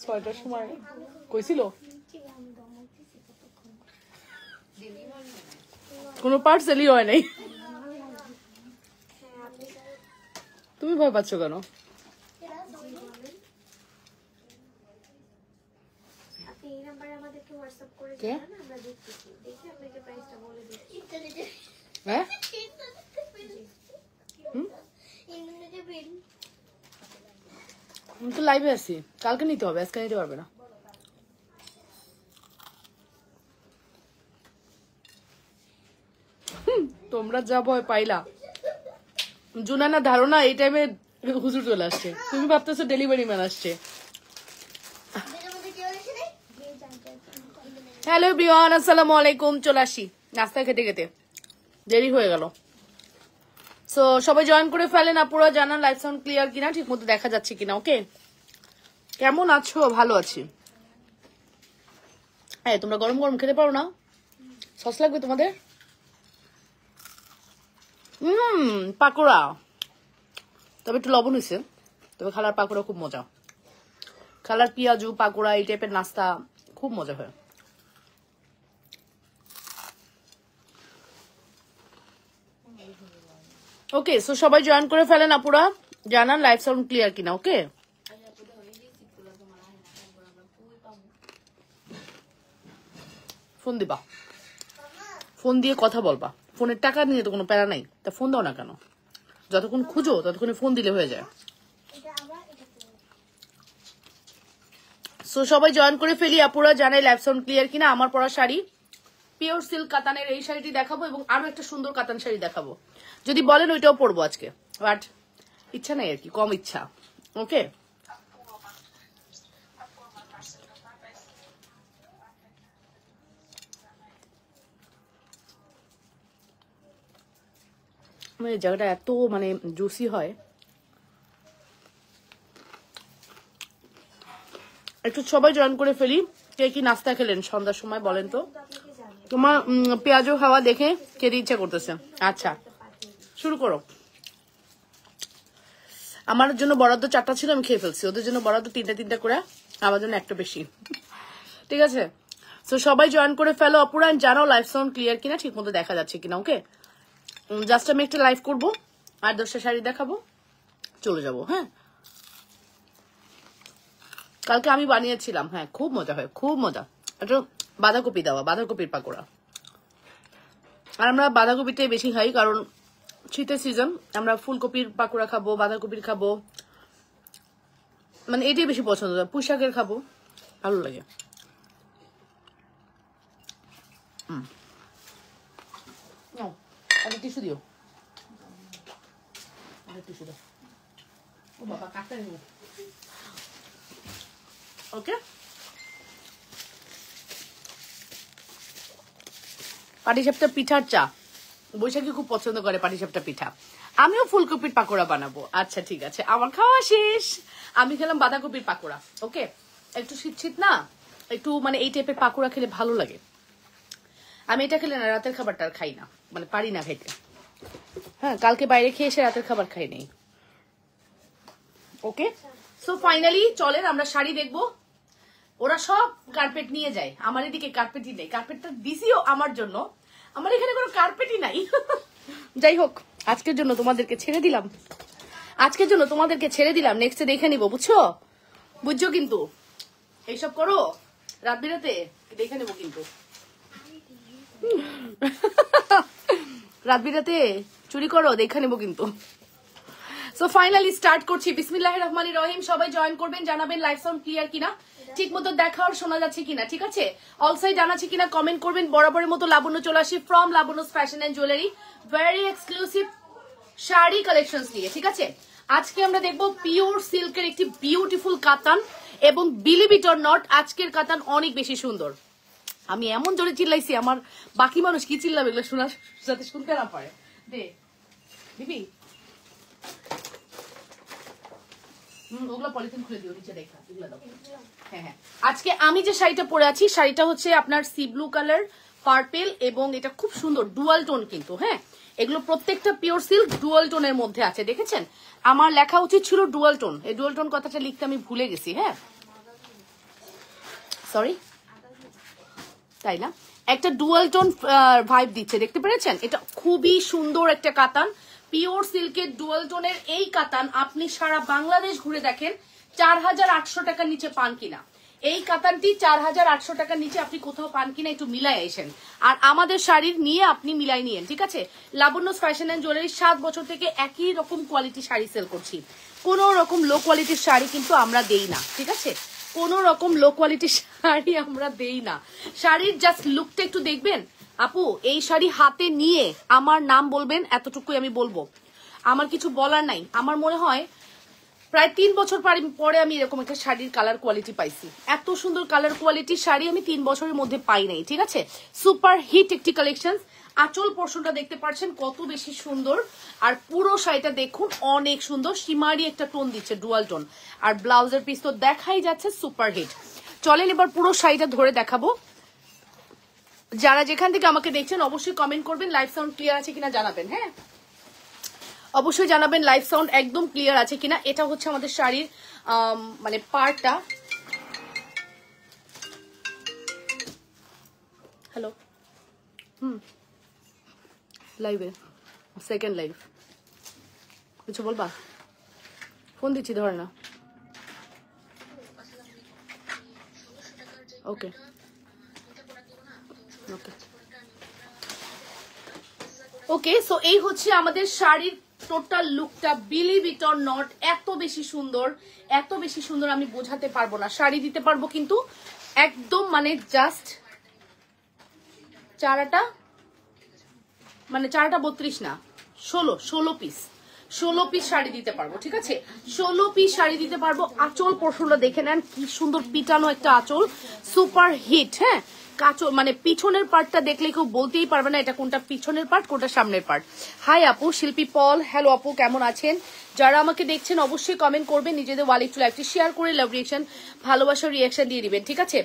ছয়টার সময় কইছিল কোনো পার্সেলই হয় নাই। তুমি ভয় পাচ্ছ কেন? হ্যাঁ আমি তো লাইভে আছি, কালকে নিতে হবে, আজকে নিতে পারবে না। তোমরা যা ভয় পাইলা, জুনানা ধারণা এই টাইমে হুজুর চলে আসছে, তুমি ভাবতেছো ডেলিভারি ম্যান আসছে। হ্যালো এভরিওয়ান, আসসালামু আলাইকুম। চলে আসি নাস্তা খেতে খেতে, দেরি হয়ে গেল। সো সবাই জয়েন করে ফেলেন, আপুরা জানান লাইভ সাউন্ড ক্লিয়ার কিনা, ঠিক মতো দেখা যাচ্ছে কিনা। ওকে, কেমন আছো? ভালো আছি। হ্যাঁ, তোমরা গরম গরম খেতে পারো না? সস লাগবে তোমাদের? পাকোড়া, তবে একটু লবণ হয়েছে। তবে খালার পাকোড়া খুব মজা, খালার পেঁয়াজু পাকোড়া এই টাইপের নাস্তা খুব মজা হয়। ওকে, সো সবাই জয়েন করে ফেলেন, আপুরা জানান লাইভ সাউন্ড ক্লিয়ার কিনা। ওকে, ফোন দিবা, ফোন দিয়ে কথা বলবা। ফোনের টাকা নিয়ে তো কোনো প্যারা নাই, তা ফোন দাও না কেন? যতক্ষণ খুঁজো ততক্ষণে ফোন দিলে হয়ে যায়। সো সবাই জয়েন করে ফেলি, আপুরা জানাই লাইভ সাউন্ড ক্লিয়ার কিনা। আমার পরা শাড়ি পিওর সিল্ক কাতানের এই শাড়িটি দেখাবো এবং আরো একটা সুন্দর কাতান শাড়ি দেখাবো। যদি বলেন ওইটাও পরবো আজকে, বাট ইচ্ছা নাই আর কি, কম ইচ্ছা। ওকে, মানে জায়গাটা এত মানে জুসি হয়। একটু সবাই জয়েন করে ফেলি। কে কি নাস্তা খেলেন সন্ধ্যার সময় বলেন তো? তোমার পেঁয়াজও খাওয়া দেখে খেতে ইচ্ছা করতেছে। আচ্ছা, শুরু করো। আমার জন্য বরাদ্দ 4টা ছিল, আমি খেয়ে ফেলছি। ওদের জন্য বরাদ্দ 3টা করে, আমার জন্য একটা বেশি। ঠিক আছে, তো সবাই জয়েন করে ফেলো আপুরা, জানাও লাইভ সাউন্ড ক্লিয়ার কিনা, ঠিক মতো দেখা যাচ্ছে কিনা। ওকে, জাস্ট আমি একটা লাইভ করবো আর 10টা শাড়ি দেখাবো, চলে যাবো। হ্যাঁ, কালকে আমি বানিয়েছিলাম, হ্যাঁ খুব মজা হয়, খুব মজা। একটু বাঁধাকপি দেওয়া, বাঁধাকপির পাকোড়া। আর আমরা বাঁধাকপিটাই বেশি খাই, কারণ শীতের সিজন, আমরা ফুলকপির পাকোড়া খাবো, বাঁধাকপির খাবো, মানে এটাই বেশি পছন্দ। পুঁই শাকের খাবো, ভালো লাগে। টিস্যু দিও, টিস্যু দাও। ও বাবা, কাটতে নেব। ওকে, পাটিসাপটা পিঠার চা, বৈশাখী খুব পছন্দ করে পাটিসাপটা পিঠা। আমিও ফুলকপির পাকোড়া বানাবো। আচ্ছা ঠিক আছে, আমার খাওয়া শেষ, আমি খেলাম বাঁধাকপির পাকোড়া। ওকে, একটু শীত শীত না, একটু মানে এই টাইপের পাকোড়া খেলে ভালো লাগে। আমি এটা খেলে না রাতের খাবারটা আর খাই না, মানে পারি না খাইতে। হ্যাঁ, কালকে বাইরে খেয়ে এসে রাতের খাবার খাই নেই। ওকে, সো ফাইনালি চলেন আমরা শাড়ি দেখবো। ওরা সব কার্পেট নিয়ে যায়, আমার এদিকে কার্পেটই নেই। কার্পেটটা দিছিও আমার জন্য, আমার এখানে কোনো কার্পেটই নাই। যাই হোক, আজকের জন্য তোমাদেরকে ছেড়ে দিলাম, আজকের জন্য তোমাদেরকে ছেড়ে দিলাম, নেক্সটে দেখে নিবো। বুঝছো? বুঝছো কিন্তু, এইসব করো রাত বিরাতে, দেখে নেবো কিন্তু। রাত বিরাতে চুরি করো, দেখে নেবো কিন্তু। সো ফাইনালি স্টার্ট করছি। বিসমিল্লাহির রহমানির রহিম। সবাই জয়েন করবেন, জানাবেন লাইভ সাউন্ড ক্লিয়ার কিনা, ঠিক মতো দেখা আর শোনা যাচ্ছে কিনা। ঠিক আছে, অল সাইড জানাচ্ছে কিনা কমেন্ট করবেন। বরাবরের মতো লাবণ্য চলে আসি from Labanya's fashion and jewellery, very exclusive sari collections নিয়ে। ঠিক আছে, আজকে আমরা দেখবো পিওর সিল্কের একটি বিউটিফুল কাতান, এবং বিলিভ ইট অর নট, আজকের কাতান অনেক বেশি সুন্দর। আমি এমন জোরে চিল্লাইছি, আমার বাকি মানুষ কি চিল্লাবে এগুলো শোনার যাতে শুনতে না পারে। দে দিবি, ওগুলো পলিথিন খুলে দিও, নিচে দেখা এগুলো দাও। হ্যাঁ হ্যাঁ, আজকে আমি যে শাড়িটা পরে আছি, শাড়িটা হচ্ছে আপনার সি ব্লু কালার, পার্পেল, এবং এটা খুব সুন্দর ডুয়াল টোন কিন্তু। হ্যাঁ, এগুলো প্রত্যেকটা পিওর সিল্ক ডুয়াল টোনের মধ্যে আছে, দেখেছেন? আমার লেখা উচিত ছিল ডুয়াল টোন, এই ডুয়াল টোন কথাটা লিখতে আমি ভুলে গেছি। হ্যাঁ সরি, তাই না? একটা ডুয়াল টোন ভাইব দিচ্ছে, দেখতে পেরেছেন? এটা খুবই সুন্দর একটা কাতান, পিওর সিল্কের ডুয়াল টোনের এই কাতান আপনি সারা বাংলাদেশ ঘুরে দেখেন 4800 টাকার নিচে পান কিনা। এই কাতানটি 4800 টাকার নিচে আপনি কোথাও পান কিনা একটু মিলাই আসেন, আর আমাদের শাড়ির নিয়ে আপনি মিলাই নিয়েন, ঠিক আছে? লাবণ্য ফ্যাশন এন্ড জুয়েলারি 7 বছর থেকে একই রকম কোয়ালিটি শাড়ি সেল করছি, কোনো রকম লো কোয়ালিটির শাড়ি কিন্তু আমরা দেই না, ঠিক আছে? কোন রকম লো কোয়ালিটির শাড়ি আমরা দেই না। শাড়ির জাস্ট লুকটা একটু দেখবেন আপু, এই শাড়ি হাতে নিয়ে আমার নাম বলবেন, এতটুকুই আমি বলবো, আমার কিছু বলার নাই। আমার মনে হয় প্রায় 3 বছর পরে আমি এরকম একটা শাড়ির কালার কোয়ালিটি পাইছি, এত সুন্দর কালার কোয়ালিটির শাড়ি আমি 3 বছরের মধ্যে পাই নাই, ঠিক আছে? সুপার হিট একটি কালেকশন। আঁচল পোর্শনটা দেখতে পাচ্ছেন কত বেশি সুন্দর, আর পুরো শাড়িটা দেখুন অনেক সুন্দর, সীমারি একটা টোন দিচ্ছে, ডুয়াল টোন। আর ব্লাউজের পিস তো দেখাই যাচ্ছে সুপার হিট। চলেন এবার পুরো শাড়িটা ধরে দেখাবো। যারা যেখান থেকে আমাকে দেখছেন অবশ্যই কমেন্ট করবেন, লাইভ সাউন্ড ক্লিয়ার আছে কিনা জানাবেন। হ্যাঁ অবশ্যই জানাবেন লাইভ সাউন্ড একদম ক্লিয়ার আছে কিনা। এটা হচ্ছে আমাদের শাড়ির মানে পার্টটা। হ্যালো, লাইভে সেকেন্ড লাইভ, কিছু বলবা? ফোন দিচ্ছি, ধরে না। ওকে ওকে ওকে। সো এই হচ্ছে আমাদের শাড়ির টোটাল লুকটা, বিলিভ ইট অর নট, এত বেশি সুন্দর, এত বেশি সুন্দর আমি বোঝাতে পারবো না। শাড়ি দিতে পারবো কিন্তু একদম মানে জাস্ট চারাটা 32 না, 16 পিস, 16 পিস শাড়ি দিতে পারবো, ঠিক আছে? 16 পিস শাড়ি দিতে পারবো। আঁচল পোর্শনটা দেখে নেন, কি সুন্দর পিটানো একটা আঁচল, সুপার হিট। হ্যাঁ কাঁচল মানে পিছনের পার্টটা দেখলে কেউ বলতেই পারবে না এটা কোনটা পিছনের পার্ট কোনটা সামনের পার্ট। হাই আপু, শিল্পী পল, হ্যালো আপু, কেমন আছেন? যারা আমাকে দেখছেন অবশ্যই কমেন্ট করবেন, নিজেদের ওয়ালেট টু লাইভটি শেয়ার করে লাভ রিয়েকশন, ভালোবাসার রিয়েকশন দিয়ে দিবেন, ঠিক আছে?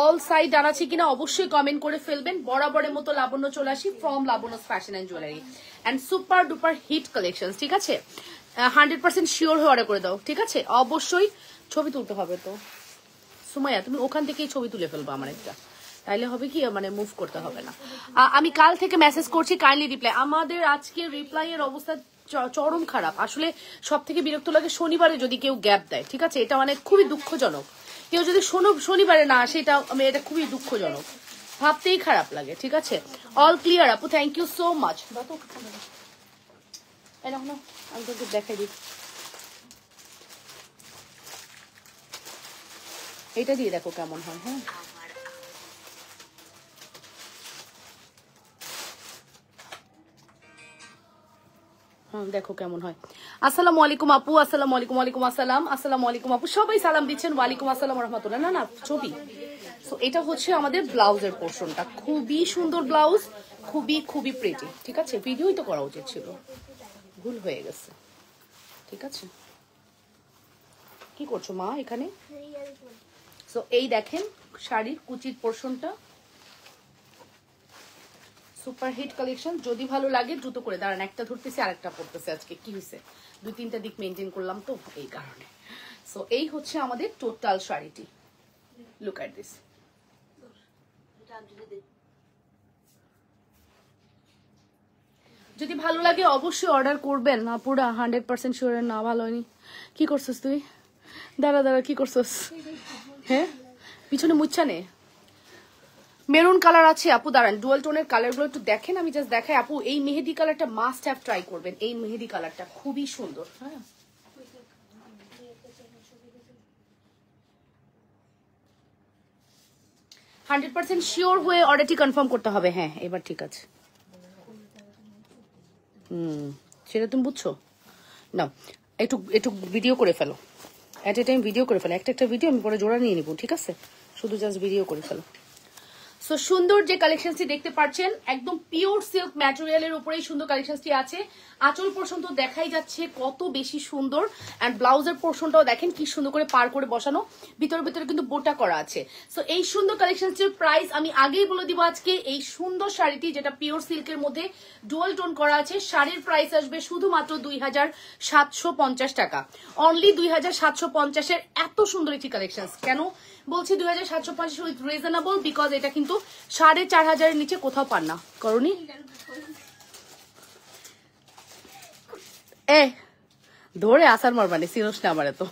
অল সাইড ডান আছে কিনা অবশ্যই কমেন্ট করে ফেলবেন। বরাবরের মতো লাবণ্য চলে আসি from Labanya fashion and jewellery and super duper hit collection, ঠিক আছে? 100% শিওর হয়ে অর্ডার করে দাও, ঠিক আছে? অবশ্যই ছবি তুলতে হবে তো সুমাইয়া, তুমি ওখান থেকেই ছবি তুলে ফেলবো আমার একটা, তাইলে হবে কি মানে মুভ করতে হবে না। আমি কাল থেকে মেসেজ করছি, কাইন্ডলি রিপ্লাই। আমাদের আজকে রিপ্লাই এর অবস্থা চরম খারাপ, আসলে সব থেকে বিরক্ত লাগে শনিবারে যদি কেউ গ্যাপ দেয়, ঠিক আছে? এটা মানে খুবই দুঃখজনক, কেউ যদি শনিবারে না আসে, এটা খুবই দুঃখজনক, ভাবতেই খারাপ লাগে, ঠিক আছে? অল ক্লিয়ার আপু, থ্যাংক ইউ সো মাচ। আমি তোকে দেখাই দিই, এটা দিয়ে দেখো কেমন হয়। হ্যাঁ দেখো কেমন হয়। আসসালামু আলাইকুম আপু, আসসালামু আলাইকুম, ওয়ালাইকুম আসসালাম, আসসালামু আলাইকুম আপু, সবাই সালাম দিচ্ছেন, ওয়ালাইকুম আসসালাম রহমতুল্লাহ। না ছবি। সো এটা হচ্ছে আমাদের ব্লাউজের পোর্শনটা, খুবই সুন্দর ব্লাউজ, খুবই খুবই প্রিটি, ঠিক আছে? ভিডিওই তো করা উচিত ছিল, ভুল হয়ে গেছে, ঠিক আছে? কি করছো মা এখানে? সো এই দেখেন শাড়ির কুচির পোর্শনটা, সুপার হিট কালেকশন। যদি ভালো লাগে দ্রুত করে দাঁড়ান, একটা ধরতেছি আরেকটা পড়তেছে, আজকে কি হয়েছে 2-3টা দিক মেনটেন করলাম তো এই কারণে। সো এই হচ্ছে আমাদের টোটাল শাড়িটি, লুক এট দিস। যদি ভালো লাগে অবশ্যই অর্ডার করবেন না, পুরা 100% শিওর। না ভালো হয়নি, কি করছিস তুই? দাঁড়া কি করছিস? হ্যাঁ পিছনে মুচ্ছা নে, মেরুন কালার আছে আপু, দাঁড়ান ডুয়াল টোনের কালারগুলো একটু দেখেন, আমি জাস্ট দেখাই আপু। এই মেহেদি কালারটা মাস্ট হ্যাভ ট্রাই করবেন, এই মেহেদি কালারটা খুবই সুন্দর। হ্যাঁ 100% শিওর হয়ে অর্ডারটি কনফার্ম করতে হবে। হ্যাঁ এবার ঠিক আছে, সেটা তুমি বুঝছো না? একটু ভিডিও করে ফেলো, এট এ টাইম ভিডিও করে ফেলো, একটা ভিডিও আমি পরে জোড়া নিয়ে নিবো, ঠিক আছে? শুধু জাস্ট ভিডিও করে ফেলো। সো সুন্দর যে কালেকশনটি দেখতে পাচ্ছেন একদম পিওর সিল্ক ম্যাটেরিয়ালের উপরেই সুন্দর কালেকশনটি আছে। আঁচল পোর্শন তো দেখাই যাচ্ছে কত বেশি সুন্দর, অ্যান্ড ব্লাউজের পোর্শনটাও দেখেন কি সুন্দর করে পার করে বসানো, ভিতরে ভিতরে কিন্তু বোটা করা আছে। সো এই সুন্দর কালেকশনটির প্রাইস আমি আগেই বলে দিব আজকে। এই সুন্দর শাড়িটি যেটা পিওর সিল্কের মধ্যে ডুয়াল টোন করা আছে, শাড়ির প্রাইস আসবে শুধুমাত্র 2750 টাকা, অনলি 2750-এর এত সুন্দর একটি কালেকশন। কেন বলছি 2750 উইথ রিজনেবল, বিকজ এটা কিন্তু 4500-এর নিচে কোথাও পান না। করনি এ ধরে আসার মারবানি, চিনোস না আমার, তো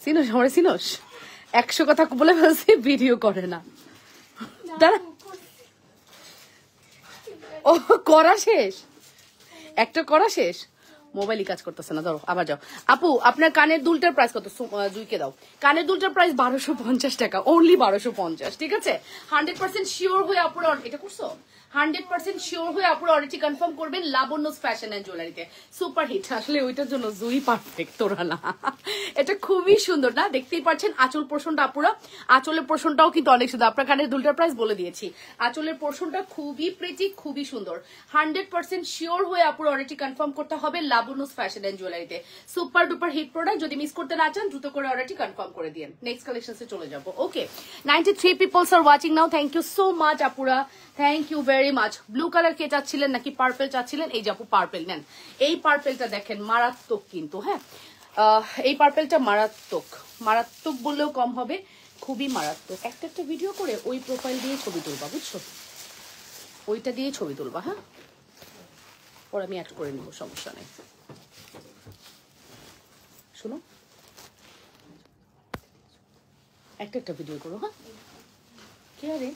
চিনোস আমার, চিনোস 100 কথা বলে ফেলছি, ভিডিও করে না। দাঁড়া, ও করা শেষ, একটা করা শেষ, মোবাইলই কাজ করতেছে না। ধরো আবার যাও। আপু আপনার কানের দুলটার প্রাইস কত? জুইকে দাও। কানের দুলটার প্রাইস 1250 টাকা, অনলি 1250। ঠিক আছে, 100% শিওর হয়ে আপুরা এটা করছো, 100% শিওর হয়ে আপুরা অর্ডারটি কনফার্ম করবেন লাবণ্যস ফ্যাশন এন্ড জুয়েলারিতে। সুপার হিট, আসলে ওইটার জন্য জুই পারফেক্ট, তোরা না। এটা খুবই সুন্দর না, দেখতেই পাচ্ছেন আঁচল পোর্শনটা আপুরা, আঁচলের পোর্শনটাও কিন্তু অনেক সুন্দর। আপনার কানের দুলটার প্রাইস বলে দিয়েছি, আঁচলের পোর্শনটা খুবই প্রিটি, খুবই সুন্দর। 100% শিওর হয়ে আপুরা অর্ডারটি কনফার্ম করতে হবে লাবণ্যস ফ্যাশন এন্ড জুয়েলারিতে। সুপার ডুপার হিট প্রোডাক্ট, যদি মিস করতে না চান দ্রুত করে অর্ডারটি কনফার্ম করে দিন। নেক্সট কালেকশনসে চলে যাব। Okay, 93 peoples are watching now, thank you so much আপুরা, thank you very much. Blue colour কে চাচ্ছিলেন নাকি পার্পেল চাচ্ছিলেন? এই যে আপু পার্পেল নেন, এই পার্পেলটা দেখেন মারাত্মক কিন্তু, হ্যাঁ এই পার্পেলটা মারাত্মক, মারাত্মক বললেও কম হবে, খুবই মারাত্মক। একটা ভিডিও করে ওই প্রোফাইল দিয়ে ছবি তুলবা, বুঝছো, ওইটা দিয়ে ছবি তুলবা, হ্যাঁ পরে আমি অ্যাড করে নেবো, সমস্যা নেই। শুনো, একটা ভিডিও করো, হ্যাঁ কি আরে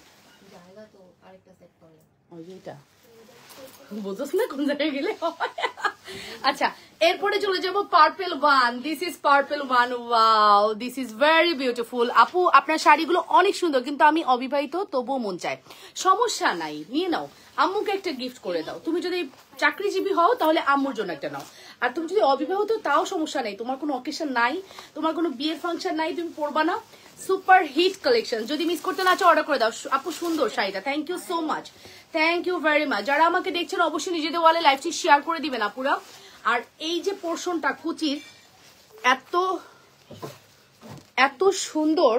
এইটা বুঝোস না কোন জায়গায় গেলে। আচ্ছা, এরপরে চলে যাবো purple one. This is purple one, wow this is very beautiful. আপু আপনার শাড়িগুলো অনেক সুন্দর, কিন্তু আমি অবিবাহিত, তবুও মন চায়। সমস্যা নাই, নিয়ে নাও, আম্মুকে একটা গিফট করে দাও। তুমি যদি চাকরিজীবী হও তাহলে আম্মুর জন্য একটা নাও, আর তুমি যদি অবিবাহিত তাও সমস্যা নেই, তোমার কোনো অকেশন নাই, তোমার কোনো বিয়ের ফাংশন নাই, তুমি পরবা না। সুপার হিট কালেকশন, যদি মিস করতে না চাও অর্ডার করে দাও। আপু সুন্দর শাড়িটা, thank you so much, thank you very much. যারা আমাকে দেখছেন অবশ্যই নিজেদের ওয়ালে লাইভটি শেয়ার করে দিবেন আপুরা। আর এই যে পোর্শনটা কুচির এত এত সুন্দর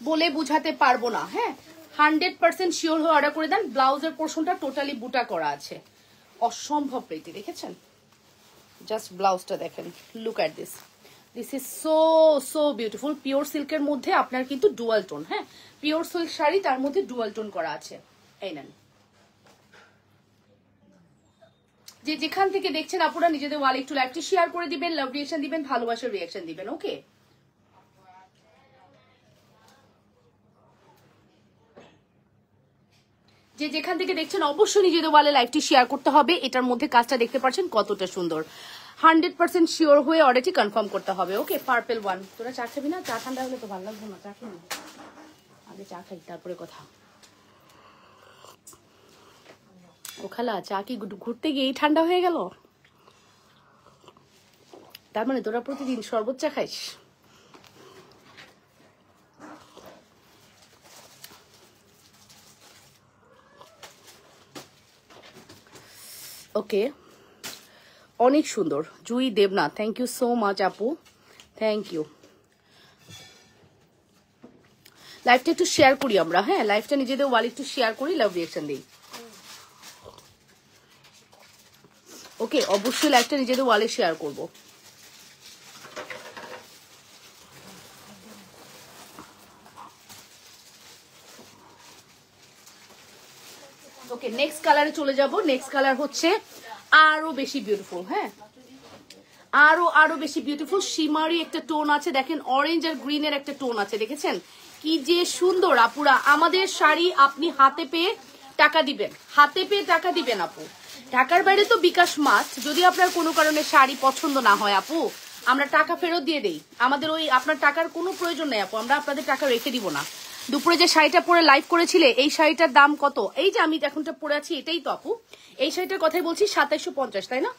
বলে বুঝাতে পারবো না, হ্যাঁ 100% শিওর হয়ে অর্ডার করে দেন। ব্লাউজের পোর্শনটা টোটালি বুটা করা আছে, অসম্ভব প্রিটি, দেখেছেন? জাস্ট ব্লাউজটা দেখেন, look at this, this is so so beautiful. Pure সিল্কের মধ্যে আপনার কিন্তু ডুয়াল টোন, হ্যাঁ পিওর সিল্ক শাড়ি, তার মধ্যে ডুয়াল টোন করা আছে। এই নেন, যে যেখান থেকে দেখছেন আপুরা নিজেদের ওয়ালে একটু লাইভটি শেয়ার করে দিবেন, লাভ রিয়েকশন দিবেন, ভালোবাসার রিয়েকশন দিবেন। ওকে, যে যেখান থেকে দেখছেন অবশ্যই নিজেদের ওয়ালে লাইভটি শেয়ার করতে হবে। এটার মধ্যে কাজটা দেখতে পাচ্ছেন কতটা সুন্দর, 100% শিওর হয়ে অর্ডারটি কনফার্ম করতে হবে। ওকে, পার্পেল ওয়ান। তোরা চা খাবি না? চা ঠান্ডা হলে তো ভালো লাগবে না, চা খাবি না? আগে চা খাই তারপরে কথা। ও খালা, চা কি ঘুরতে গিয়েই ঠান্ডা হয়ে গেল? তার মানে তোরা প্রতিদিন শরবত চা খাইস? ওকে, অনেক সুন্দর। Jui Debnath, thank you so much আপু, থ্যাংক ইউ। লাইভটা একটু শেয়ার করি আমরা, হ্যাঁ লাইভটা নিজেদের ওয়ালে একটু শেয়ার করি, লাভ রিয়েকশন দিই। ওকে, অবশ্যই লাইভটা নিজেদের ওয়ালে শেয়ার করবো। ওকে, নেক্সট কালারে চলে যাব। নেক্সট কালার হচ্ছে আরো বেশি বিউটিফুল, হ্যাঁ আরো বেশি বিউটিফুল। শিমারি একটা টোন আছে, দেখেন অরেঞ্জ আর গ্রিনের একটা টোন আছে, দেখেছেন কি যে সুন্দর। আপুরা আমাদের শাড়ি আপনি হাতে পেয়ে টাকা দিবেন, হাতে পেয়ে টাকা দিবেন আপু। ঢাকার বাইরে তো বিকাশ মাস্ট, যদি আপনার কোনো কারণে শাড়ি পছন্দ না হয় আপু, আমরা টাকা ফেরত দিয়ে দেই। আমাদের ওই আপনার টাকার কোনো প্রয়োজন নেই আপু, আমরা আপনাদের টাকা রেখে দিব না। দুপুরে যে শাড়িটা পরে লাইভ করেছিলে, এই শাড়িটার দাম কত? এই যে আমি এখনটা পরে আছি এটাই তো আপু, এই শাড়িটার কথাই বলছি, 2750, তাই না?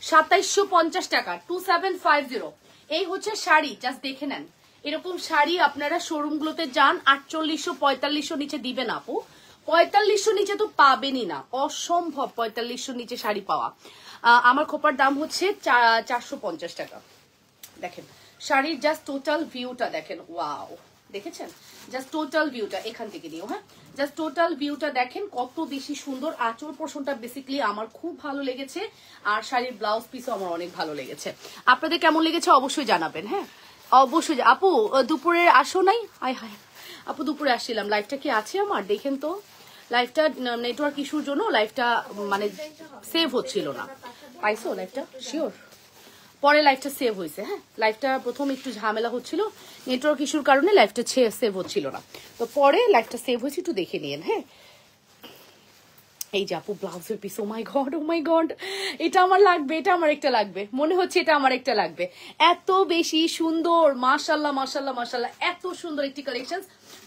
2750 টাকা, 2750। এই হচ্ছে শাড়ি, জাস্ট দেখে নেন। এরকম শাড়ি আপনারা শোরুমগুলোতে যান 4800 4500 নিচে দিবেন আপু, 4500 নিচে তো পাবেনই না, অসম্ভব 4500 নিচে শাড়ি পাওয়া। আমার খোপার দাম হচ্ছে 450 টাকা। দেখেন শাড়ির জাস্ট টোটাল ভিউটা দেখেন, ওয়াও দেখেছেন, জাস্ট টোটাল ভিউটা এখান থেকে নিও, হ্যাঁ জাস্ট টোটাল ভিউটা দেখেন কত বেশি সুন্দর। আঁচল পোর্শনটা বেসিক্যালি আমার খুব ভালো লেগেছে, আর শাড়ির ব্লাউজ পিসও আমার অনেক ভালো লেগেছে। আপনাদের কেমন লেগেছে অবশ্যই জানাবেন, হ্যাঁ অবশ্যই। আপু দুপুরে আসো নাই? হায় হায় আপু দুপুরে আসছিলাম, লাইভটা কি আছে আমার দেখেন তো, লাইভটা নেটওয়ার্ক ইস্যুর জন্য লাইভটা মানে সেভ হচ্ছিল না। পাইছো লাইভটা? শিওর পরে লাইভটা সেভ হয়েছে, হ্যাঁ লাইভটা প্রথম একটু ঝামেলা হচ্ছিল নেটওয়ার্ক ইস্যুর কারণে, লাইভটা সেভ হচ্ছিল না, তো পরে লাইভটা সেভ হয়েছে, একটু দেখে নিন। হ্যাঁ এই যে আপু ব্লাউজের পিস, ও মাই গড এটা আমার লাগবে, এটা আমার একটা লাগবে, মনে হচ্ছে এটা আমার একটা লাগবে, এত বেশি সুন্দর, মাশাআল্লাহ মাশাআল্লাহ মাশাআল্লাহ, এত সুন্দর একটি collection.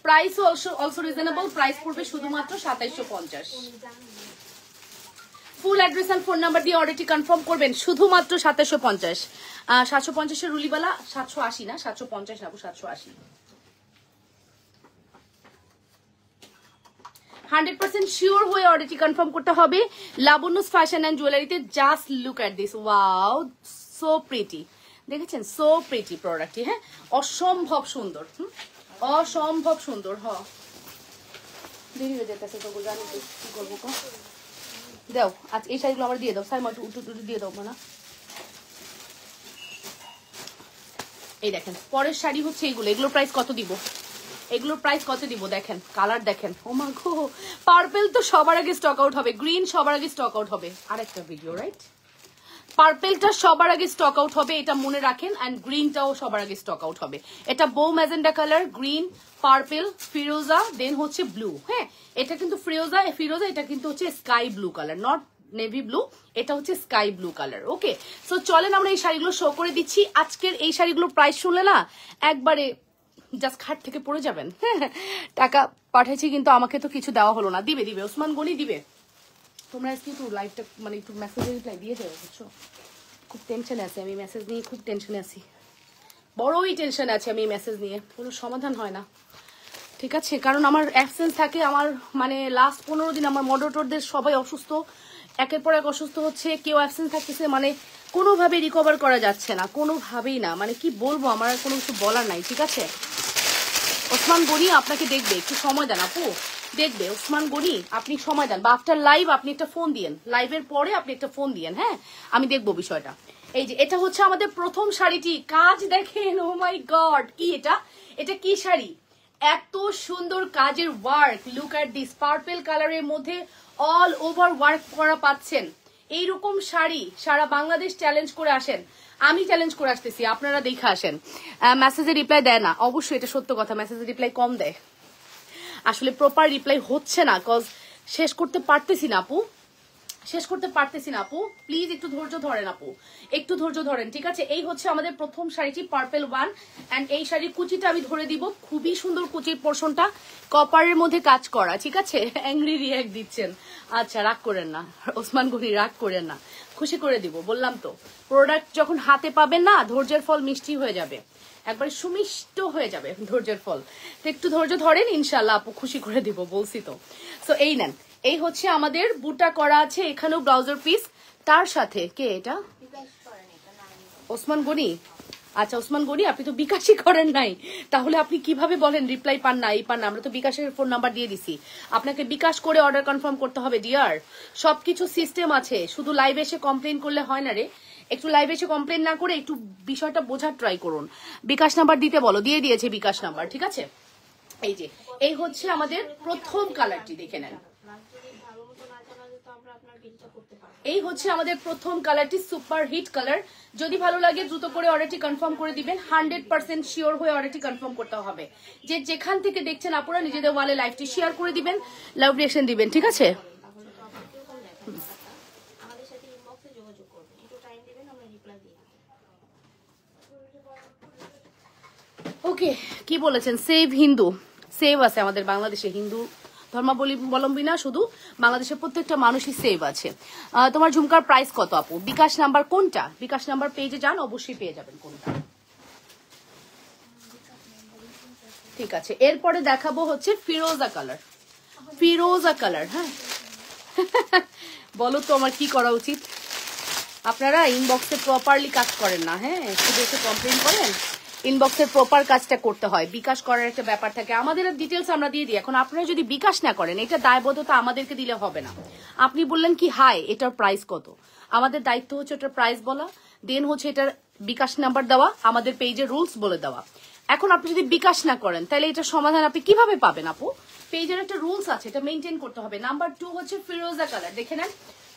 Price also reasonable, price পড়বে শুধুমাত্র 2750। ফুল অ্যাড্রেস আর ফোন নাম্বার দিয়ে অর্ডারটি কনফার্ম করবেন, শুধুমাত্র 2750। 750 এর রুলিবালা, 780 না 750 না 780। 100% শিওর হয়ে অর্ডারটি কনফার্ম করতে হবে। লাবণ্যস ফ্যাশন অ্যান্ড জুয়েলারিতে just look at this, wow so pretty, দেখেছেন সো প্রিটি প্রোডাক্টটি, হ্যাঁ অসম্ভব সুন্দর, অসম্ভব সুন্দর। দেরি হয়ে যেতেছে তো জানি কি করবো, দাও আজ এই শাড়িগুলো আমার দিয়ে দাও, সাইমা একটু দিয়ে দাও না। এই দেখেন পরের শাড়ি হচ্ছে এগুলো, এগুলোর প্রাইস কত দিব, এগুলোর প্রাইস কত দিব দেখেন, কালার দেখেন, ও মা গো, পার্পল তো সবার আগে স্টক আউট হবে, গ্রিন সবার আগে স্টক আউট হবে, আরেকটা ভিডিও রাইট, পার্পলটা সবার আগে স্টক আউট হবে, এটা মনে রাখেন, এন্ড গ্রিনটাও সবার আগে স্টক আউট হবে। এটা বো ম্যাজেন্ডা কালার, গ্রিন, পার্পল, ফিরোজা, দেন হচ্ছে ব্লু, হ্যাঁ এটা কিন্তু ফিরোজা, এটা কিন্তু হচ্ছে sky blue colour, not navy blue, এটা হচ্ছে sky blue colour. Okay so চলেন আমরা এই শাড়িগুলো শো করে দিচ্ছি। আজকের এই শাড়িগুলোর প্রাইস শুনলে না একবারে জাস্ট খাট থেকে পড়ে যাবেন। টাকা পাঠাইছি কিন্তু আমাকে তো কিছু দেওয়া হলো না, দিবে ওসমান গনি দিবে। তোমরা আজকে একটু লাইভটা মানে একটু মেসেজের রিপ্লাই দিয়ে যাবে, বুঝছো খুব টেনশনে আছি আমি, মেসেজ নিয়ে খুব টেনশনে আছি, বড়ই টেনশনে আছে আমি মেসেজ নিয়ে, কোনো সমাধান হয় না, ঠিক আছে কারণ আমার অ্যাবসেন্স থাকে, আমার মানে লাস্ট 15 দিন আমার মডারেটরদের সবাই অসুস্থ, একের পর এক অসুস্থ হচ্ছে, কেউ অ্যাবসেন্স থাকতেছে, মানে কোনোভাবে রিকভার করা যাচ্ছে না, কোনোভাবেই না, মানে কি বলবো আমার আর কোনো কিছু বলার নাই, ঠিক আছে। ওসমান গনি আপনাকে দেখবে, একটু সময় দেন আপু, দেখবে ওসমান গনি আপনি সময় দেন, বা আফটার লাইভ আপনি একটা ফোন দিয়েন, লাইভের পরে আপনি একটা ফোন দিয়েন, হ্যাঁ আমি দেখবো বিষয়টা। এই যে এটা হচ্ছে আমাদের প্রথম শাড়িটি, কাজ দেখেন, ও মাই গড কি এটা, এটা কি শাড়ি, এত সুন্দর কাজের work, look at this, purple কালারের মধ্যে অল ওভার ওয়ার্ক করা পাচ্ছেন। এইরকম শাড়ি সারা বাংলাদেশ চ্যালেঞ্জ করে আসেন, আমি চ্যালেঞ্জ করে আসতেছি, আপনারা দেখে আসেন। মেসেজে রিপ্লাই দেয় না, অবশ্যই এটা সত্য কথা, মেসেজে রিপ্লাই কম দেয়, আসলে প্রপার রিপ্লাই হচ্ছে না, কজ শেষ করতে পারতেছি না আপু, শেষ করতে পারতেছি না আপু, প্লিজ একটু ধৈর্য ধরেন আপু, একটু ধৈর্য ধরেন, ঠিক আছে। এই হচ্ছে আমাদের প্রথম শাড়িটি, পার্পল ওয়ান, এন্ড এই শাড়ির কুচিটা আমি ধরে দিব, খুবই সুন্দর কুচির পোর্শনটা, কপারের মধ্যে কাজ করা, ঠিক আছে। অ্যাংরি রিঅ্যাক্ট দিচ্ছেন, আচ্ছা রাগ করেন না ওসমান গনি, রাগ করেন না, খুশি করে দিব, বললাম তো প্রোডাক্ট যখন হাতে পাবেন না ধৈর্যের ফল মিষ্টি হয়ে যাবে, একবার সুমিষ্ট হয়ে যাবে ধৈর্যের ফল, তো একটু ধৈর্য ধরেন, ইনশাল্লাহ আপু খুশি করে দিব, বলছি তো। সো এই নেন, এই হচ্ছে আমাদের বুটা করা আছে, এখানেও ব্লাউজের পিস, তার সাথে কে এটা ওসমান গনি, আচ্ছা ওসমান গনি আপনি তো বিকাশই করেন নাই, তাহলে আপনি কিভাবে বলেন রিপ্লাই পান না, এই পান না, আমরা তো বিকাশের ফোন নাম্বার দিয়ে দিছি, আপনাকে বিকাশ করে অর্ডার কনফার্ম করতে হবে ডিয়ার, সবকিছু সিস্টেম আছে, শুধু লাইভে এসে কমপ্লেন করলে হয় না রে, একটু লাইভে এসে কমপ্লেন না করে একটু বিষয়টা বোঝার ট্রাই করুন, বিকাশ নাম্বার দিতে বলো, দিয়ে দিয়েছে বিকাশ নাম্বার, ঠিক আছে। এই যে এই হচ্ছে আমাদের প্রথম কালারটি, দেখে নেন, এই হচ্ছে আমাদের প্রথম কালারটি, সুপার হিট কালার, যদি ভালো লাগে দ্রুত করে অর্ডারটি কনফার্ম করে দিবেন, 100% শিওর হয়ে অর্ডারটি কনফার্ম করতে হবে, যে যেখান থেকে দেখছেন আপনারা নিজেদের ওয়ালে লাইভটি শেয়ার করে দিবেন, লাভ রিঅ্যাকশন দিবেন, ঠিক আছে। ওকে কি বলেছেন, সেভ হিন্দু, সেভ আছে আমাদের বাংলাদেশে, হিন্দু ধর্মাবলম্বী না, শুধু বাংলাদেশের প্রত্যেকটা মানুষই সেভ আছে। তোমার ঝুমকার প্রাইস কত আপু, বিকাশ নাম্বার কোনটা, বিকাশ নাম্বার পেজে যান, অবশ্যই পেয়ে যাবেন কোনটা। ঠিক আছে, এরপরে দেখাবো হচ্ছে ফিরোজা কালার। ফিরোজা কালার, হ্যাঁ বলো তো আমার কি করা উচিত? আপনারা ইনবক্সে প্রপারলি কাজ করেন না, হ্যাঁ শুধু এসে কমপ্লেন করেন। ইনবক্সের প্রপার কাজটা করতে হয়, বিকাশ করার একটা ব্যাপার থাকে, আমাদের ডিটেলস আমরা দিয়ে দিই। এখন আপনারা যদি বিকাশ না করেন, এটা দায়বদ্ধতা আমাদেরকে দিলে হবে না। আপনি বললেন কি হাই, এটার প্রাইস কত, আমাদের দায়িত্ব হচ্ছে এটার প্রাইস বলা, দেন হচ্ছে এটার বিকাশ নাম্বার দেওয়া, আমাদের পেজের রুলস বলে দেওয়া। এখন আপনি যদি বিকাশ না করেন তাহলে এটার সমাধান আপনি কিভাবে পাবেন আপু? পেজের একটা রুলস আছে, এটা মেনটেন করতে হবে। নাম্বার 2 হচ্ছে ফিরোজা কালার, দেখে নেন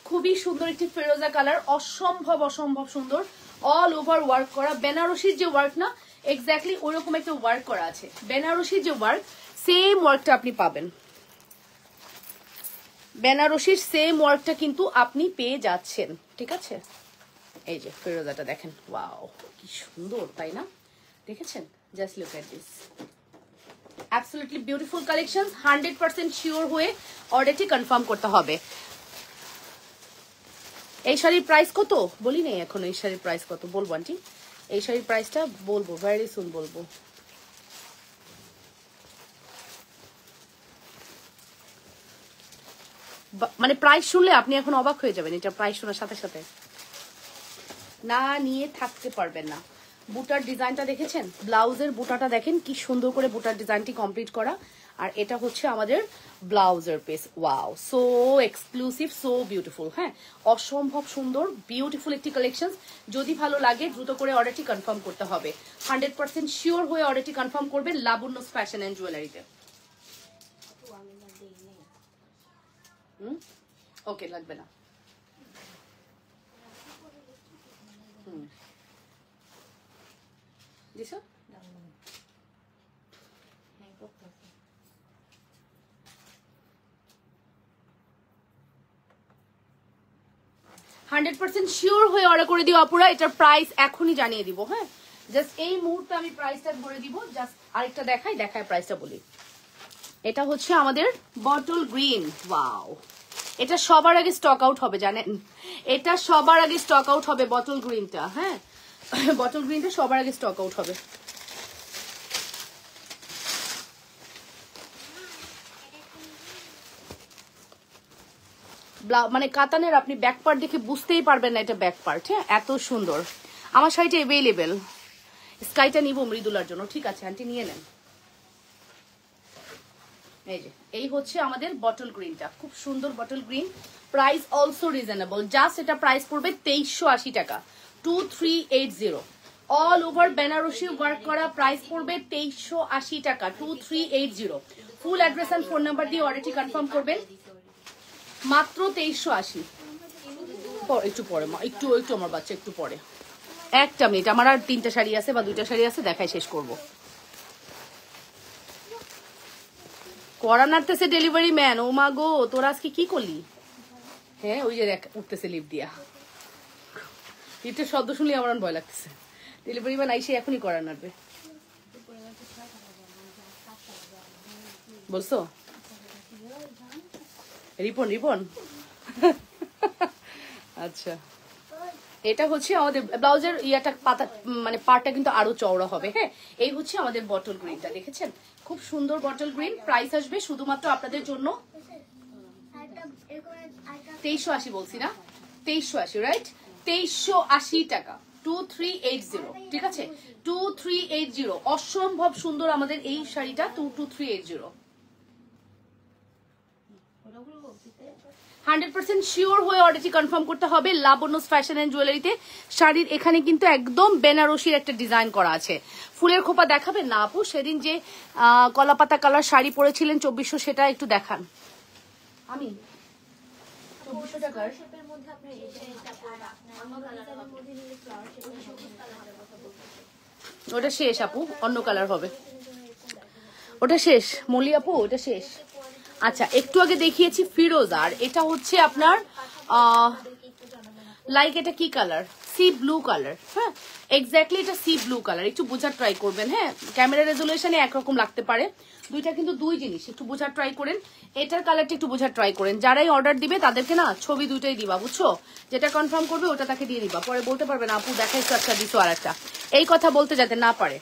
খুবই সুন্দর একটি ফিরোজা কালার, অসম্ভব অসম্ভব সুন্দর, অল ওভার ওয়ার্ক করা। বেনারসির যে ওয়ার্ক না, এক্স্যাক্টলি ওরকম একটা ওয়ার্ক করা আছে। বেনারসির যে ওয়ার্ক, সেম ওয়ার্কটা আপনি পাবেন, বেনারসির সেম ওয়ার্কটা কিন্তু আপনি পেয়ে যাচ্ছেন, ঠিক আছে? এই যে ফিরোজাটা দেখেন, ওয়াও কি সুন্দর, তাই না? দেখেছেন? Just look at this, absolutely beautiful collection. 100% sure হয়ে অর্ডারটি কনফার্ম করতে হবে। এই শাড়ির প্রাইস কত বলি নেই এখন, এই শাড়ির প্রাইস কত বলবো আন্টি, এই শাড়ির প্রাইসটা বলবো ভেরি সুন বলবো। মানে প্রাইস শুনলে আপনি এখন অবাক হয়ে যাবেন, এটা প্রাইস শোনার সাথে সাথে না নিয়ে থাকতে পারবেন না। বুটার ডিজাইনটা দেখেছেন, ব্লাউজের বুটাটা দেখেন কি সুন্দর করে বুটার ডিজাইনটি কমপ্লিট করা, আর এটা হচ্ছে আমাদের ব্লাউজের piece. Wow, so exclusive, so beautiful, হ্যাঁ অসম্ভব সুন্দর বিউটিফুল একটি কালেকশন। যদি ভালো লাগে দ্রুত করে অর্ডারটি কনফার্ম করতে হবে। 100% শিওর হয়ে অর্ডারটি কনফার্ম করবেন লাবণ্য ফ্যাশন এন্ড জুয়েলারিতে। ওকে, লাগবে না। জি স্যার, 100% শিওর হয়ে অর্ডার করে দিও আপুরা। এটার প্রাইস এখনই জানিয়ে দিব, হ্যাঁ জাস্ট এই মুহূর্তে আমি প্রাইসটা বলে দিব। জাস্ট আরেকটা দেখায় প্রাইসটা বলি। এটা হচ্ছে আমাদের বটল গ্রিন, ওয়াও এটা সবার আগে স্টক আউট হবে জানেন, এটা সবার আগে স্টক আউট হবে বটল গ্রিনটা, হ্যাঁ বটল গ্রিনটা সবার আগে স্টক আউট হবে। মানে কাতানের আপনি ব্যাক পার্ট দেখে বুঝতেই পারবেন না এটা ব্যাক পার্ট, হ্যাঁ এত সুন্দর। আমার শাড়িটা অ্যাভেলেবেল, স্কাইটা নিব মৃদুলার জন্য, ঠিক আছে আন্টি নিয়ে নেন। এই যে এই হচ্ছে আমাদের বটল গ্রিনটা, খুব সুন্দর bottle green. Price also reasonable, just এটা প্রাইস পড়বে 2380 টাকা, 2380। অল ওভার বেনারসি ওয়ার্ক করা, প্রাইস পড়বে 2380 টাকা, 2380। Full address and phone number দিয়ে অর্ডারটি কনফার্ম করবেন, মাত্র 2380। একটু পরে মা, একটু আমার বাচ্চা একটু পরে, একটা মিনিট, আমার আর 3টা শাড়ি আছে বা 2টা শাড়ি আছে, দেখাই শেষ করবো। করা নাড়তেছে ডেলিভারি ম্যান, ও মা গো তোরা আজকে কি করলি? হ্যাঁ ওই যে দেখ উঠতেছে লিফট দিয়া, লিফটের শব্দ শুনলে আমার ভয় লাগতেছে। ডেলিভারি ম্যান আইসে এখনই করা নাড়বে বলছো? রিপন আচ্ছা, এটা হচ্ছে আমাদের ব্লাউজের ইয়াটা পাতা, মানে পার্টটা কিন্তু আরো চওড়া হবে, হ্যাঁ এই হচ্ছে আমাদের বটল গ্রিনটা, দেখেছেন খুব সুন্দর বটল গ্রিন। প্রাইস আসবে শুধুমাত্র আপনাদের জন্য 2380, বলছি না 2380, রাইট 2380 টাকা, 2380, ঠিক আছে 2380। অসম্ভব সুন্দর আমাদের এই শাড়িটা, 2380। 100% শিওর হয়ে অর্ডারটি কনফার্ম করতে হবে লাবণ্য ফ্যাশন এন্ড জুয়েলারিতে। শাড়ির এখানে কিন্তু একদম বেনারসির একটা ডিজাইন করা আছে। ফুলের খোপা দেখাবেন না আপু? সেদিন যে কলাপাতা কালার শাড়ি পরেছিলেন 2400, সেটা একটু দেখান। আমি 2400 টাকার ওটা শেষ আপু, অন্য কালার হবে ওটা শেষ, মলি আপু ওটা শেষ। আচ্ছা একটু আগে দেখিয়েছি ফিরোজার, এটা হচ্ছে আপনার লাইক এটা কি কালার, সি ব্লু কালার, হ্যাঁ এক্স্যাক্টলি এটা সি ব্লু কালার। একটু বোঝার ট্রাই করবেন, হ্যাঁ ক্যামেরা রেজুলেশনে একরকম লাগতে পারে, দুইটা কিন্তু দুই জিনিস, একটু বোঝার ট্রাই করেন। এটার কালারটা একটু বোঝার ট্রাই করেন, যারাই অর্ডার দিবে তাদেরকে না ছবি দুইটাই দিবা, বুঝছো? যেটা কনফার্ম করবে ওটা তাকে দিয়ে দিবা, পরে বলতে পারবে না আপু দেখাইছো একটা দিছো আর একটা, এই কথা বলতে যাতে না পারে।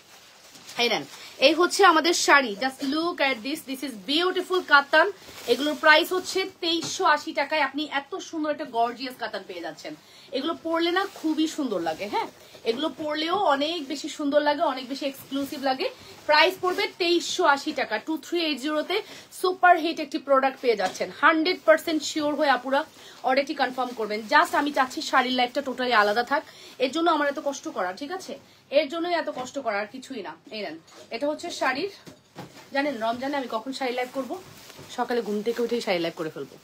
এই নেন এই হচ্ছে আমাদের sari, just look at this, this is beautiful কাতান। এগুলোর প্রাইস হচ্ছে 2380 টাকায় আপনি এত সুন্দর একটা গর্জিয়াস কাতান পেয়ে যাচ্ছেন। এগুলো পরলে না খুবই সুন্দর লাগে, হ্যাঁ এগুলো পরলেও অনেক বেশি সুন্দর লাগে, অনেক বেশি এক্সক্লুসিভ লাগে। প্রাইস পড়বে 2380 টাকা। 2380-তে সুপার হিট একটি প্রোডাক্ট পেয়ে যাচ্ছেন। 100% শিওর হয়ে আপুরা অর্ডারটি কনফার্ম করবেন। জাস্ট আমি চাচ্ছি শাড়ির লাইফটা টোটালি আলাদা থাক, এর জন্য আমার এত কষ্ট করা, ঠিক আছে, এর জন্যই এত কষ্ট করার কিছুই না। এই নেন, এটা হচ্ছে শাড়ির, জানেন রমজানে আমি কখন শাড়ি লাইভ করব? সকালে ঘুম থেকে উঠেই শাড়ি লাইভ করে ফেলবো,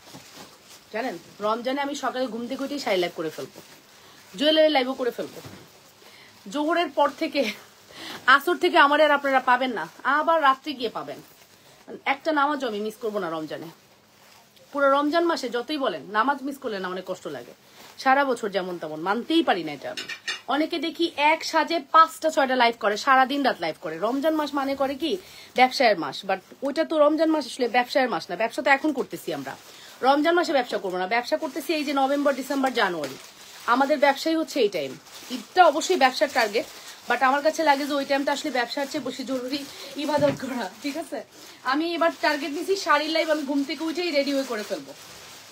জানেন রমজানে আমি সকালে ঘুম থেকে উঠেই শাড়ি লাইভ করে ফেলবো, জুয়েলারি লাইভও করে ফেলবো। জোহরের পর থেকে আসর থেকে আমার আর আপনারা পাবেন না, আবার রাত্রে গিয়ে পাবেন। একটা নামাজও আমি মিস করবো না রমজানে। পুরো রমজান মাসে যতই বলেন নামাজ মিস করলে না অনেক কষ্ট লাগে, সারা বছর যেমন তেমন মানতেই পারি না এটা। আমি অনেকে দেখি এক সাজে 5টা-6টা লাইভ করে, সারাদিন রাত লাইভ করে। রমজান মাস মানে করে কি ব্যবসায়ের মাস, বাট ওইটা তো রমজান মাস আসলে ব্যবসায়ের মাস না। ব্যবসা তো এখন করতেছি আমরা, রমজান মাসে ব্যবসা করবো না, ব্যবসা করতেছি এই যে নভেম্বর, ডিসেম্বর, জানুয়ারি। আমাদের ব্যবসাই হচ্ছে এই টাইম। ঈদটা অবশ্যই ব্যবসার টার্গেট, বাট আমার কাছে লাগে যে ওই টাইমটা আসলে ব্যবসার চেয়ে বেশি জরুরি ইবাদত করা, ঠিক আছে। আমি এবার টার্গেট দিয়েছি শাড়ির লাইভ আমি ঘুম থেকে উঠেই রেডি হয়ে করে ফেলবো,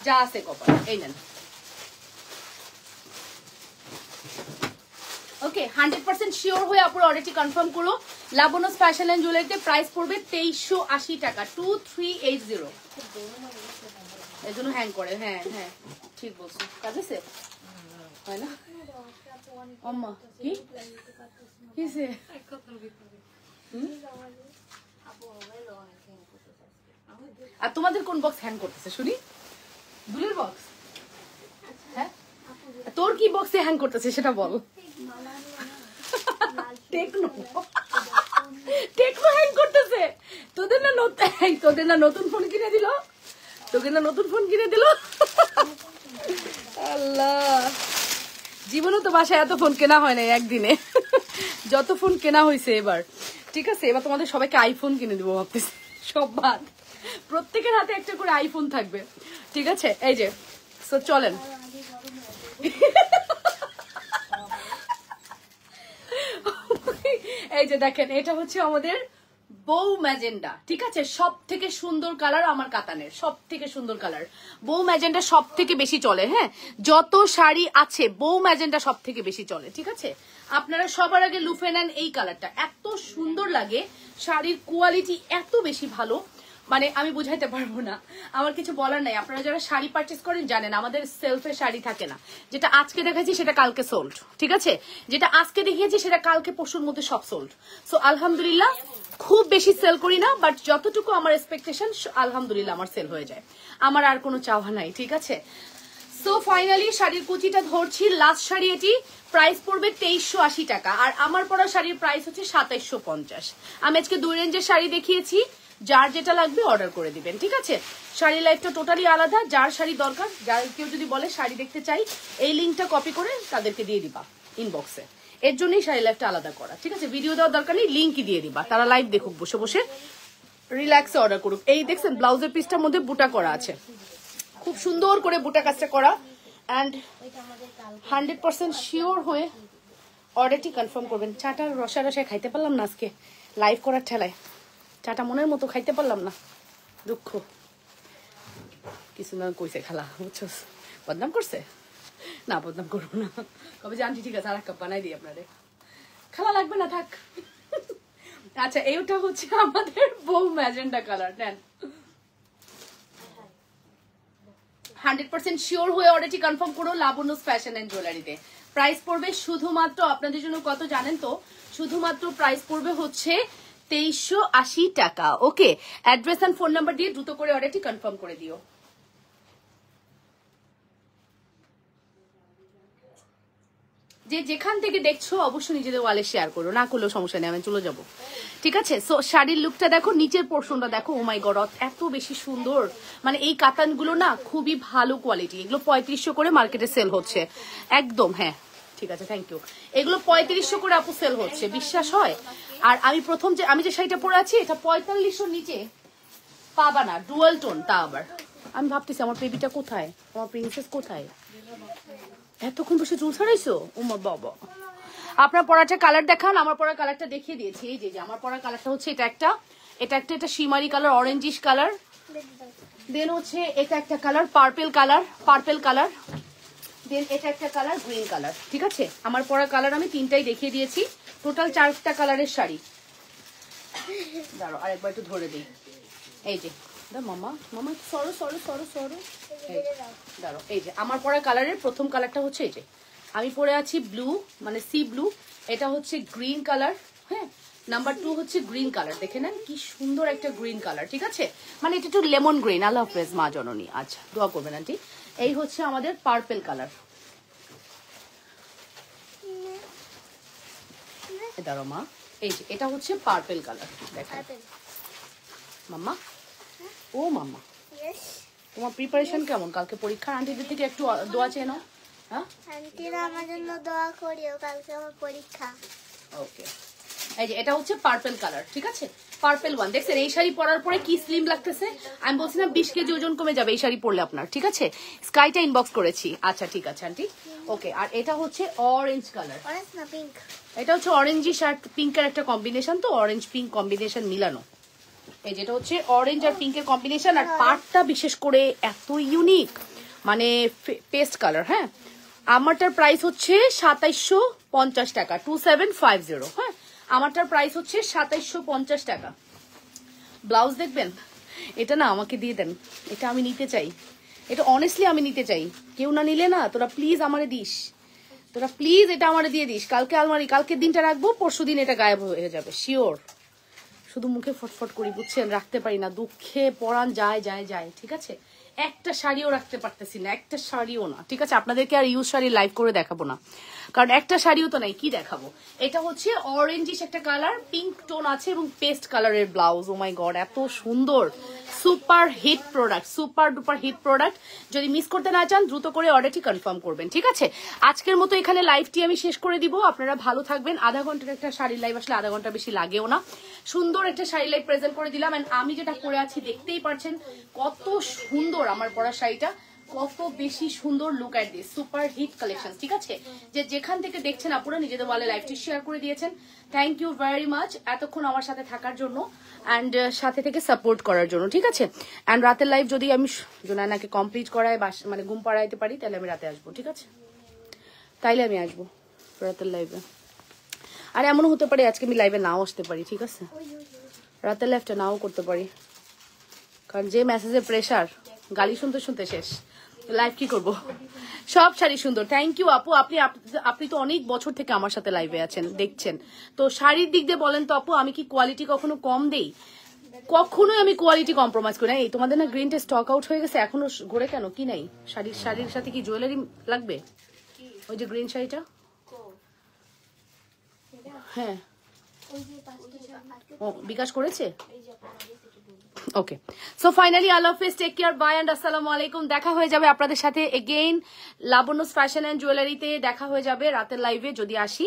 যা আছে কপাল। এই নেন, ওকে 100% শিওর হয়ে আপনার অর্ডারটি কনফার্ম করো। লাবণ্যস ফ্যাশন এন্ড জুয়েলারিতে প্রাইস পড়বে 2380 টাকা, 2380। এই জন্য হ্যাং করে, হ্যাঁ হ্যাঁ ঠিক বলছো, কাজ আছে হয় না আম্মা? কি কিসে? আর তোমাদের কোন বক্স হ্যাং করতেছে শুনি? দুলের বক্স? হ্যাঁ তোর কি বক্সে হ্যাং করতেছে সেটা বল। টেকনো, টেকনো হ্যাং করতেছে। তোদের না নতুন ফোন কিনে দিল, তোকে না নতুন ফোন কিনে দিল। আল্লাহ, জীবনে তো বাসায় এত ফোন কেনা হয় না একদিনে, যত ফোন কেনা হয়েছে এবার। ঠিক আছে, এবার তোমাদের সবাইকে আইফোন কিনে দিব ভাবতেছি, সব বাদ, প্রত্যেকের হাতে একটা করে আইফোন থাকবে, ঠিক আছে। এই যে সো চলেন, এই যে দেখেন এটা হচ্ছে আমাদের বউ ম্যাজেন্ডা, ঠিক আছে। সব থেকে সুন্দর কালার আমার কাতানের, সব থেকে সুন্দর কালার বউ ম্যাজেন্ডা, সব থেকে বেশি চলে। হ্যাঁ যত শাড়ি আছে বউ ম্যাজেন্ডা সব থেকে বেশি চলে, ঠিক আছে। আপনারা সবার আগে লুফে নেন এই কালারটা, এত সুন্দর লাগে, শাড়ির কোয়ালিটি এত বেশি ভালো, মানে আমি বুঝাইতে পারবো না, আমার কিছু বলার নাই। আপনারা যারা শাড়ি পারচেস করেন জানেন আমাদের সেলফে শাড়ি থাকে না, যেটা আজকে দেখাচ্ছি সেটা কালকে সোল্ড, ঠিক আছে, যেটা আজকে দেখিয়েছি সেটা কালকে পরশুর মধ্যে সব সোল্ড। সো আলহামদুলিল্লাহ খুব বেশি সেল করি না, বাট যতটুকু আমার এক্সপেকটেশন আলহামদুলিল্লাহ আমার সেল হয়ে যায়, আমার আর কোনো চাওয়া নাই, ঠিক আছে। সো ফাইনালি শাড়ির কুচিটা ধরছি, লাস্ট শাড়ি এটি, প্রাইস পড়বে 2380 টাকা, আর আমার পরা শাড়ির প্রাইস হচ্ছে 2750। আমি আজকে 2 রেঞ্জের শাড়ি দেখিয়েছি, যার যেটা লাগবে অর্ডার করে দিবেন, ঠিক আছে। শাড়ি লাইফটা টোটালি আলাদা, যার শাড়ি দরকার, যার কেউ যদি বলে শাড়ি দেখতে চাই, এই লিঙ্কটা কপি করে তাদেরকে দিয়ে দিবা ইনবক্সে, এর জন্যই শাড়ি লাইফটা আলাদা করা, ঠিক আছে। ভিডিও দেওয়ার দরকার নেই, লিঙ্কই দিয়ে দিবা, তারা লাইভ দেখুক, বসে বসে রিল্যাক্সে অর্ডার করুক। এই দেখছেন ব্লাউজের পিসটার মধ্যে বুটা করা আছে, খুব সুন্দর করে বুটা কাজটা করা, অ্যান্ড 100% শিওর হয়ে অর্ডারটি কনফার্ম করবেন। চাটার রসায় খাইতে পারলাম না আজকে লাইভ করার ঠেলায়, চাটা মনের মতো খাইতে পারলাম না, দুঃখ। কিছু না কইছে খালা, বুঝছো, বদনাম করছে না, বদনাম করবো না, কবে যে আন্টি ঠিক আছে আর এক কাপ বানাই দিই আপনারে, খালা লাগবে না থাক। আচ্ছা এইটা হচ্ছে আমাদের বউ ম্যাজেন্ডা কালার, নেন 100% শিওর হয়ে অর্ডারটি কনফার্ম করো লাবণ্যস ফ্যাশন এন্ড জুয়েলারিতে। প্রাইস পড়বে শুধুমাত্র আপনাদের জন্য কত জানেন তো, শুধুমাত্র প্রাইস পড়বে হচ্ছে 2380 টাকা। ওকে, অ্যাড্রেস এন্ড ফোন নাম্বার দিয়ে দ্রুত করে অর্ডারটি কনফার্ম করে দিও। যে যেখান থেকে দেখছো অবশ্যই নিজেদের ওয়ালে শেয়ার করো, না করলেও সমস্যা নেই, আমি চলে যাবো, ঠিক আছে। সো শাড়ির লুকটা দেখো, নিচের পোর্শনটা দেখো, ও মাই গড এত বেশি সুন্দর, মানে এই কাতানগুলো না খুবই ভালো কোয়ালিটি, এগুলো 3500 করে মার্কেটে সেল হচ্ছে একদম, হ্যাঁ ঠিক আছে থ্যাংক ইউ। এগুলো 3500 করে আপু সেল হচ্ছে, বিশ্বাস হয়? আর আমি প্রথম যে আমি যে শাড়িটা পরে আছি এটা 4500 নিচে পাবা না, ডুয়াল টোন, তা আবার আমি ভাবতেছি আমার বেবিটা কোথায়, আমার প্রিন্সেস কোথায়, এতক্ষণ বসে চুল ছাড়াইছো, ও মা বাবা। আপনার পরাটা কালার দেখান, আমার পরা কালারটা দেখিয়ে দিয়েছি। এই যে আমার পরা কালারটা হচ্ছে এটা একটা শিমারি কালার, অরেঞ্জিশ কালার। দেন হচ্ছে এটা একটা কালার পার্পল কালার। দেন এটা একটা কালার গ্রিন কালার। ঠিক আছে, আমার পরা কালার আমি তিনটাই দেখিয়ে দিয়েছি। টোটাল 4টা কালারের শাড়ি। দাঁড়াও আরেকবার একটু ধরে দিই। এই যে মামা সরো। দাঁড়াও, এই যে আমার পরা কালারের প্রথম কালারটা হচ্ছে এই যে আমি পরে আছি ব্লু, মানে সি ব্লু। এটা হচ্ছে গ্রিন কালার। হ্যাঁ, নাম্বার 2 হচ্ছে গ্রিন কালার। দেখে নেন কি সুন্দর একটা গ্রিন কালার। ঠিক আছে, মানে এটা একটু লেমন গ্রিন। আল্লাহ হাফেজ মা জননী। আচ্ছা, দোয়া করবেন আন্টি। এই হচ্ছে আমাদের পার্পল কালার। দাঁড়াও মা, এই যে এটা হচ্ছে পার্পল কালার। দেখেন মাম্মা, ও মাম্মা, তোমার প্রিপারেশন কেমন কালকে পরীক্ষা? আন্টিদের থেকে একটু দোয়া চেয়ে নাও। হ্যাঁ, আন্টিরা আমার জন্য দোয়া করিও, কালকে আমার পরীক্ষা। ওকে, এই যে এটা হচ্ছে পার্পল কালার। ঠিক আছে, পার্পল 1। দেখছেন এই শাড়ি পরার পরে কি স্লিম লাগতেছে। আমি বলছি না 20 কেজি ওজন কমে যাবে এই শাড়ি পরলে আপনার। ঠিক আছে, স্কাইটা ইনবক্স করেছি। আচ্ছা ঠিক আছে আন্টি, ওকে। আর এটা হচ্ছে অরেঞ্জ কালার। অরেঞ্জ না পিঙ্ক? এটা হচ্ছে অরেঞ্জিশ আর পিঙ্কের একটা কম্বিনেশন, তো অরেঞ্জ পিঙ্ক কম্বিনেশন মিলানো। এই যেটা হচ্ছে অরেঞ্জ আর পিঙ্কের কম্বিনেশন। আর পার্টটা বিশেষ করে এত ইউনিক, মানে পেস্ট কালার। হ্যাঁ, আমারটার প্রাইস হচ্ছে 2750 টাকা, 2750। হ্যাঁ, আমারটার প্রাইস হচ্ছে 2750 টাকা। ব্লাউজ দেখবেন, এটা না আমাকে দিয়ে দেন, এটা আমি নিতে চাই, এটা অনেস্টলি আমি নিতে চাই। কেউ না নিলে না, তোরা প্লিজ আমারে দিস, তোরা প্লিজ এটা আমারে দিয়ে দিস। কালকে আলমারি, কালকের দিনটা রাখবো, পরশু দিন এটা গায়েব হয়ে যাবে শিওর। শুধু মুখে ফটফট করি বুঝছেন, রাখতে পারি না, দুঃখে পরাণ যায়। ঠিক আছে, একটা শাড়িও রাখতে পারতেছি না, একটা শাড়িও না। ঠিক আছে, আপনাদেরকে আর ইউজ শাড়ি লাইভ করে দেখাবো না, কারণ একটা শাড়িও তো নাই, কি দেখাবো। এটা হচ্ছে অরেঞ্জিশ একটা কালার, পিঙ্ক টোন আছে এবং পেস্ট কালারের ব্লাউজ। ও মাই গড, এত সুন্দর, super hit product, super duper hit product. যদি মিস করতে না চান দ্রুত করে অর্ডারটি কনফার্ম করবেন। ঠিক আছে, আজকের মতো এখানে লাইভটি আমি শেষ করে দিব। আপনারা ভালো থাকবেন। আধা ঘন্টার একটা শাড়ির লাইভ আসলে আধা ঘন্টা বেশি লাগেও না। সুন্দর একটা শাড়ি লাইভ প্রেজেন্ট করে দিলাম। এন্ড আমি যেটা পরে আছি দেখতেই পারছেন কত সুন্দর আমার পরা শাড়িটা, কত বেশি সুন্দর। Look at this super hit collection. ঠিক আছে, যে যেখান থেকে দেখছেন আপনারা নিজেদের ওয়ালে লাইভটি শেয়ার করে দিয়েছেন, থ্যাংক ইউ ভেরি মাচ এতক্ষণ আমার সাথে থাকার জন্য অ্যান্ড সাথে থেকে সাপোর্ট করার জন্য। ঠিক আছে, অ্যান্ড রাতের লাইভ যদি আমি জোনায়নাকে কমপ্লিট করায় মানে ঘুম পাড়াইতে পারি তাহলে আমি রাতে আসবো। ঠিক আছে, তাইলে আমি আসবো রাতের লাইভে। আর এমনও হতে পারে আজকে আমি লাইভে নাও আসতে পারি। ঠিক আছে, রাতের লাইভটা নাও করতে পারি, কারণ যে মেসেজের প্রেশার, গালি শুনতে শুনতে শেষ। লাইভ কি করব। সব শাড়ি সুন্দর, থ্যাংক ইউ আপু। আপনি তো অনেক বছর থেকে আমার সাথে লাইভে আছেন, দেখছেন তো। শাড়ির দিক দিয়ে বলেন তো আপু, আমি কি কোয়ালিটি কখনো কম দেই? কখনোই আমি কোয়ালিটি কম্প্রোমাইজ করি না। এই তোমাদের না গ্রিনটা স্টক আউট হয়ে গেছে, এখনো ঘুরে কেন? কি নাই শাড়ির সাথে কি জুয়েলারি লাগবে? ওই যে গ্রিন শাড়িটা, হ্যাঁ ও বিকাশ করেছে। ওকে, সো ফাইনালি আল্লাহ হাফেজ, টেক কেয়ার, বাই এন্ড আসসালামু আলাইকুম। দেখা হয়ে যাবে আপনাদের সাথে এগেইন লাবণ্যস ফ্যাশন এন্ড জুয়েলারিতে। দেখা হয়ে যাবে রাতের লাইভে যদি আসি।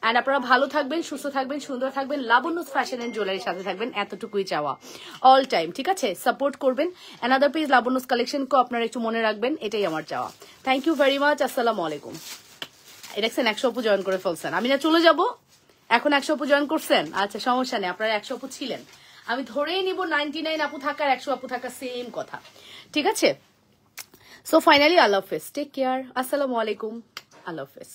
এন্ড আপনারা ভালো থাকবেন, সুস্থ থাকবেন, সুন্দর থাকবেন, লাবণ্যস ফ্যাশন এন্ড জুয়েলারির সাথে থাকবেন, এতটুকুই চাওয়া অল টাইম। ঠিক আছে, সাপোর্ট করবেন। অ্যানাদার পেজ লাবণ্যস কালেকশনকেও আপনারা একটু মনে রাখবেন, এটাই আমার চাওয়া। থ্যাংক ইউ ভেরি মাচ, আসসালামু আলাইকুম। দেখছেন 100 আপু জয়েন করে ফেলছেন, আমি না চলে যাব এখন। 100 আপু জয়েন করছেন, আচ্ছা সমস্যা নেই, আপনারা 100 আপু ছিলেন, আমি ধরেই নিব 99 আপু থাকার 100 আপু থাকার সেম কথা। ঠিক আছে, সো ফাইনালি আল্লাহ হাফেজ, টেক কেয়ার, আসসালামু আলাইকুম, আল্লাহ হাফেজ।